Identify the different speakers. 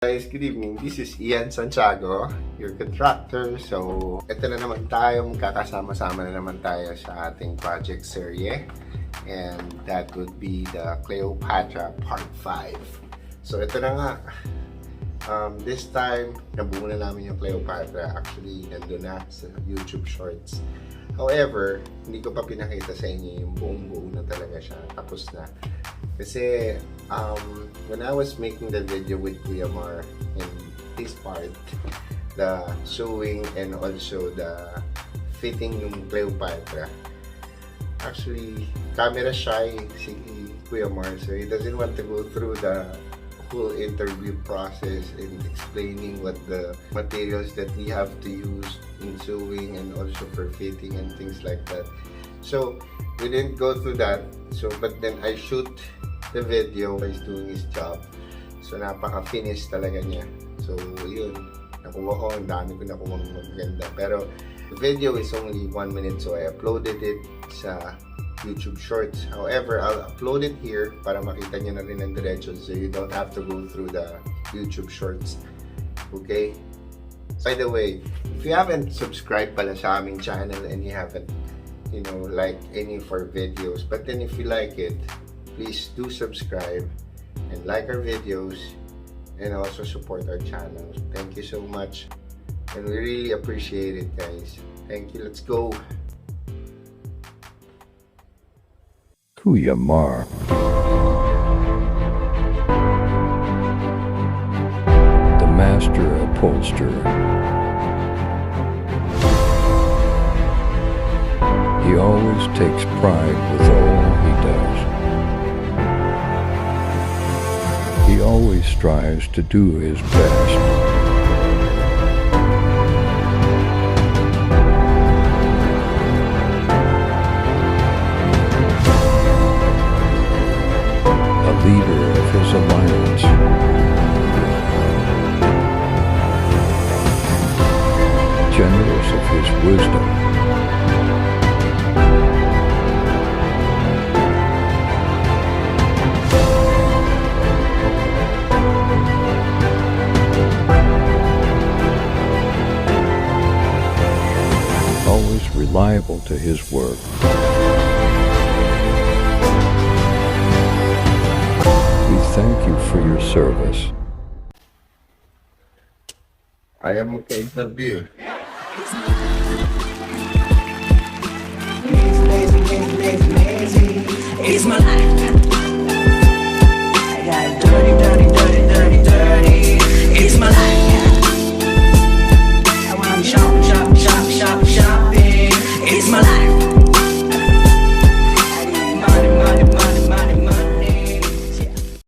Speaker 1: Guys, good evening. This is Ian Santiago, your contractor. So, ito na naman tayo, magkakasama-sama na naman tayo sa ating project series. And that would be the Cleopatra Part 5. So, ito na nga. This time, nabuo na namin yung Cleopatra. Actually, nandun na sa YouTube Shorts. However, hindi ko pa pinakita sa inyo yung buong-buo na talaga siya. Tapos na. Kasi, when I was making the video with Kuya Mar in this part, the sewing and also the fitting ng Cleopatra, actually, camera shy si Kuya Mar, so he doesn't want to go through the whole interview process and explaining what the materials that we have to use in sewing and also for fitting and things like that. So, we didn't go through that. So, but then I shoot the video. He's doing his job. So, napaka-finish talaga niya. So, yun. Nakuha ko. Ang dami ko nakuha maganda. Pero, the video is only 1 minute. So, I uploaded it sa YouTube Shorts. However, I'll upload it here para makita niyo na rin ang diretso. So, you don't have to go through the YouTube Shorts. Okay? By the way, if you haven't subscribed pala sa aming channel and you haven't, liked any of our videos, but then if you like it, please do subscribe and like our videos and also support our channel. Thank you so much and we really appreciate it, guys. Thank you. Let's go.
Speaker 2: Kuya Mar. The master upholsterer. He always takes pride with all he does. He always strives to do his best. A leader of his alliance. Generous of his wisdom. Always reliable to his work. We thank you for your service.
Speaker 1: I am okay interview.
Speaker 3: It's my life.